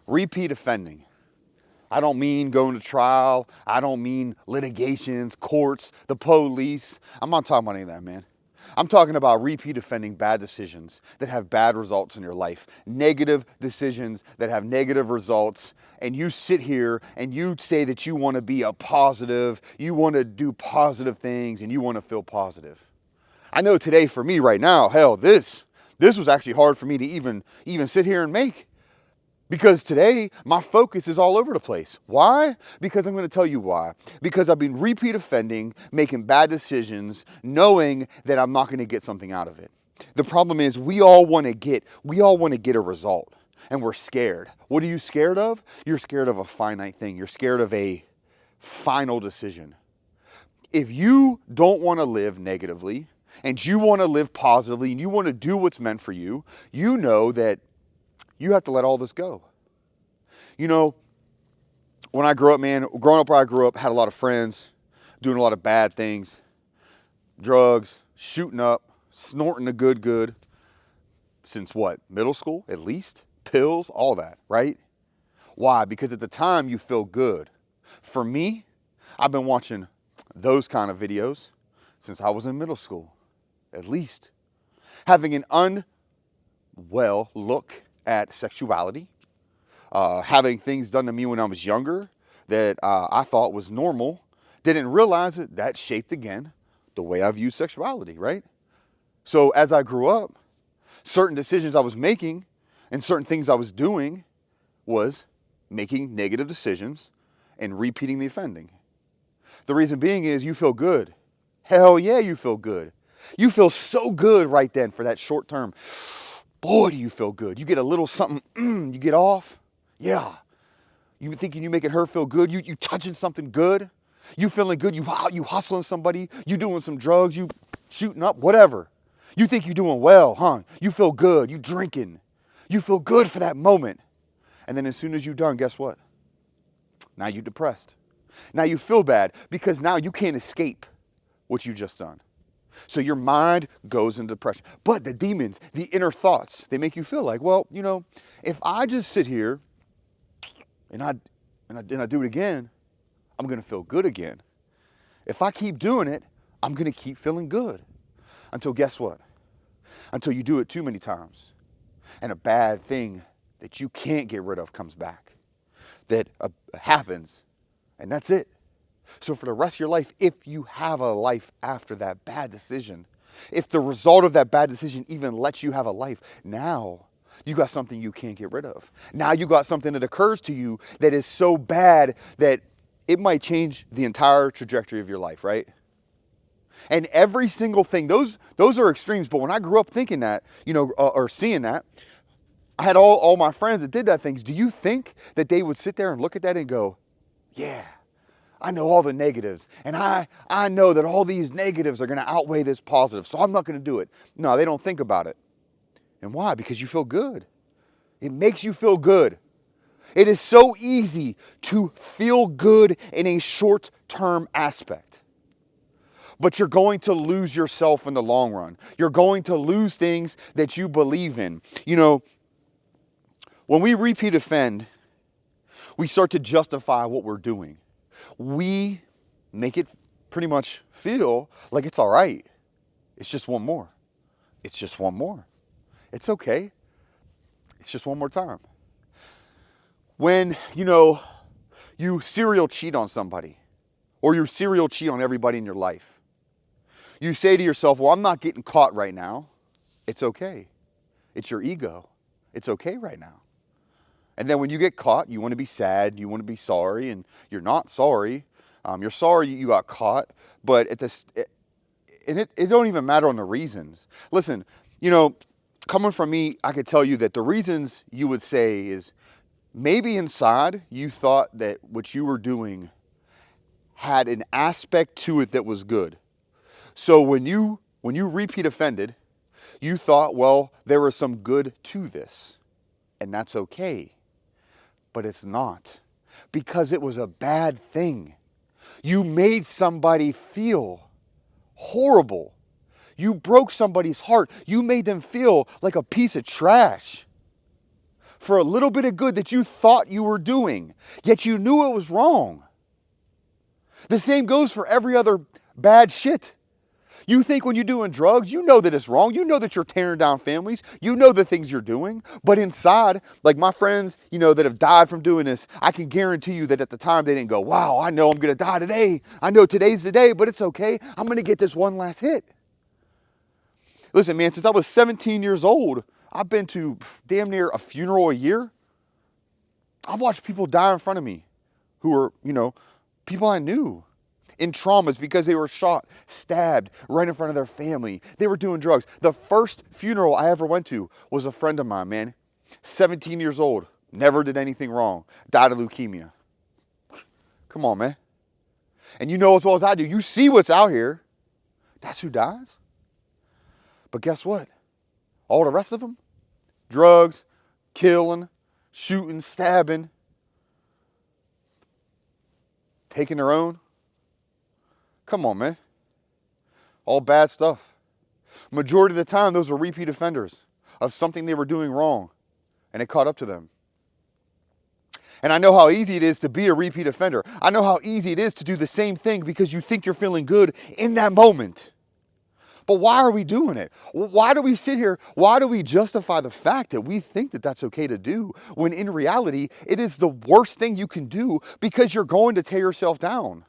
Repeat offending. I don't mean going to trial. I don't mean litigations, courts, the police. I'm not talking about any of that, man. I'm talking about repeat offending bad decisions that have bad results in your life. Negative decisions that have negative results. And you sit here and you say that you want to be a positive, you want to do positive things, and you want to feel positive. I know today for me right now, hell, this was actually hard for me to even sit here and make. Because today, my focus is all over the place. Why? Because I'm going to tell you why. Because I've been repeat offending, making bad decisions, knowing that I'm not going to get something out of it. The problem is we all want to get a result, and we're scared. What are you scared of? You're scared of a finite thing. You're scared of a final decision. If you don't want to live negatively, and you want to live positively, and you want to do what's meant for you, you know that you have to let all this go. You know, when I grew up, man, growing up where I grew up, had a lot of friends doing a lot of bad things, drugs, shooting up, snorting the good, since what, middle school at least? Pills, all that, right? Why? Because at the time you feel good. For me, I've been watching those kind of videos since I was in middle school, at least. Having an unwell look at sexuality, having things done to me when I was younger that I thought was normal, didn't realize that shaped again the way I view sexuality, right? So as I grew up, certain decisions I was making and certain things I was doing was making negative decisions and repeating the offending. The reason being is you feel good. Hell yeah, you feel good. You feel so good right then for that short term. Boy, do you feel good. You get a little something, you get off. Yeah. You thinking you making her feel good. You touching something good. You feeling good. You hustling somebody. You doing some drugs. You shooting up, whatever. You think you're doing well, huh? You feel good. You drinking. You feel good for that moment. And then as soon as you're done, guess what? Now you're depressed. Now you feel bad because now you can't escape what you just done. So your mind goes into depression. But the demons, the inner thoughts, they make you feel like, well, you know, if I just sit here and I do it again, I'm going to feel good again. If I keep doing it, I'm going to keep feeling good. Until guess what? Until you do it too many times. And a bad thing that you can't get rid of comes back. That happens. And that's it. So for the rest of your life, if you have a life after that bad decision, if the result of that bad decision even lets you have a life, now you got something you can't get rid of. Now you got something that occurs to you that is so bad that it might change the entire trajectory of your life, right? And every single thing, those are extremes. But when I grew up thinking that, you know, or seeing that, I had all my friends that did that things. Do you think that they would sit there and look at that and go, yeah, I know all the negatives, and I know that all these negatives are going to outweigh this positive, so I'm not going to do it. No, they don't think about it. And why? Because you feel good. It makes you feel good. It is so easy to feel good in a short-term aspect. But you're going to lose yourself in the long run. You're going to lose things that you believe in. You know, when we repeat offend, we start to justify what we're doing. We make it pretty much feel like it's all right. It's just one more. It's just one more. It's okay. It's just one more time. When, you know, you serial cheat on somebody, or you serial cheat on everybody in your life, you say to yourself, well, I'm not getting caught right now. It's okay. It's your ego. It's okay right now. And then when you get caught, you want to be sad, you want to be sorry, and you're not sorry. You're sorry you got caught, but it don't even matter on the reasons. Listen, you know, coming from me, I could tell you that the reasons you would say is maybe inside you thought that what you were doing had an aspect to it that was good. So when you repeat offended, you thought, well, there was some good to this, and that's okay. But it's not, because it was a bad thing. You made somebody feel horrible. You broke somebody's heart. You made them feel like a piece of trash. for a little bit of good that you thought you were doing, yet you knew it was wrong. The same goes for every other bad shit. You think when you're doing drugs, you know that it's wrong. You know that you're tearing down families. You know the things you're doing. But inside, like my friends, that have died from doing this, I can guarantee you that at the time they didn't go, wow, I know I'm going to die today. I know today's the day, but it's okay. I'm going to get this one last hit. Listen, man, since I was 17 years old, I've been to damn near a funeral a year. I've watched people die in front of me who were, people I knew in traumas because they were shot, stabbed right in front of their family. They were doing drugs. The first funeral I ever went to was a friend of mine, man. 17 years old, never did anything wrong, died of leukemia. Come on, man. And you know as well as I do, you see what's out here. That's who dies. But guess what? All the rest of them, drugs, killing, shooting, stabbing, taking their own. Come on, man. All bad stuff. Majority of the time, those are repeat offenders of something they were doing wrong, and it caught up to them. And I know how easy it is to be a repeat offender. I know how easy it is to do the same thing because you think you're feeling good in that moment. But why are we doing it? Why do we sit here? Why do we justify the fact that we think that that's okay to do when in reality, it is the worst thing you can do because you're going to tear yourself down?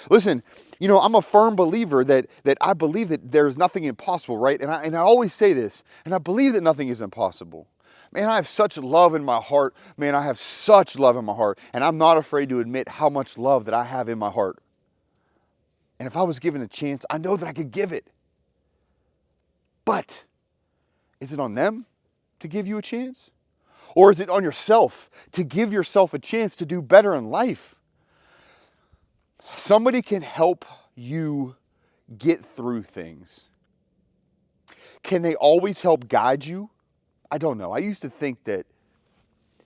Listen, I'm a firm believer that I believe that there's nothing impossible, right? And I always say this, and I believe that nothing is impossible. Man, I have such love in my heart. Man, I have such love in my heart. And I'm not afraid to admit how much love that I have in my heart. And if I was given a chance, I know that I could give it. But is it on them to give you a chance? Or is it on yourself to give yourself a chance to do better in life? Somebody can help you get through things. Can they always help guide you? I don't know. I used to think that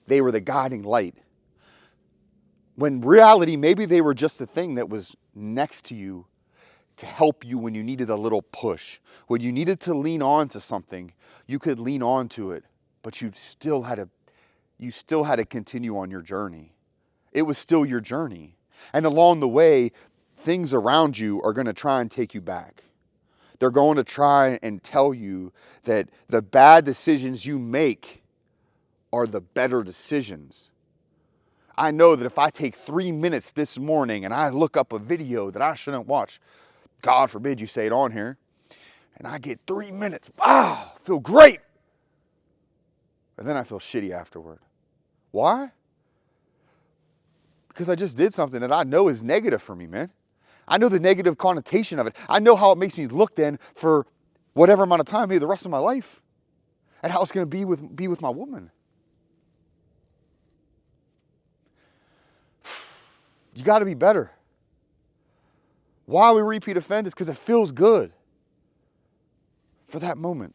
they were the guiding light. When reality, maybe they were just the thing that was next to you to help you when you needed a little push. When you needed to lean on to something, you could lean on to it, but you still had to continue on your journey. It was still your journey. And along the way, things around you are going to try and take you back. They're going to try and tell you that the bad decisions you make are the better decisions. I know that if I take 3 minutes this morning and I look up a video that I shouldn't watch, God forbid you say it on here, and I get 3 minutes, feel great. And then I feel shitty afterward. Why? Because I just did something that I know is negative for me, man. I know the negative connotation of it. I know how it makes me look then for whatever amount of time, maybe the rest of my life, and how it's going to be with my woman. You got to be better. Why we repeat offend is because it feels good for that moment.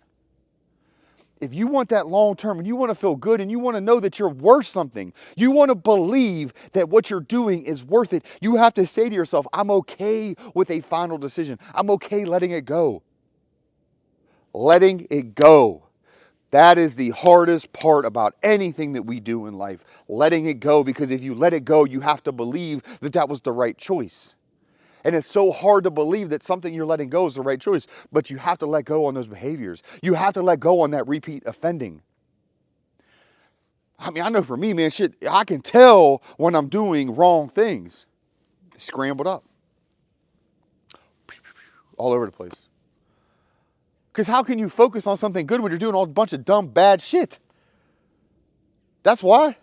If you want that long term and you want to feel good and you want to know that you're worth something, you want to believe that what you're doing is worth it, you have to say to yourself, I'm okay with a final decision. I'm okay letting it go. Letting it go. That is the hardest part about anything that we do in life. Letting it go, because if you let it go, you have to believe that that was the right choice. And it's so hard to believe that something you're letting go is the right choice, but you have to let go on those behaviors. You have to let go on that repeat offending. I mean, I know for me, man, I can tell when I'm doing wrong things. Scrambled up. All over the place. Because how can you focus on something good when you're doing a bunch of dumb, bad shit? That's why.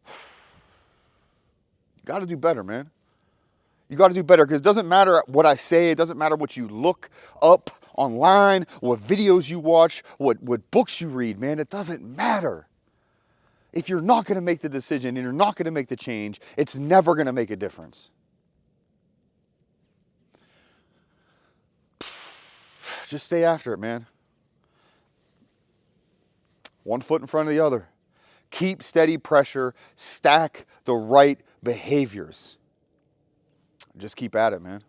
You got to do better, man. You got to do better, because it doesn't matter what I say. It doesn't matter what you look up online, what videos you watch, what books you read, man. It doesn't matter. If you're not going to make the decision and you're not going to make the change, it's never going to make a difference. Just stay after it, man. One foot in front of the other. Keep steady pressure. Stack the right behaviors. Just keep at it, man.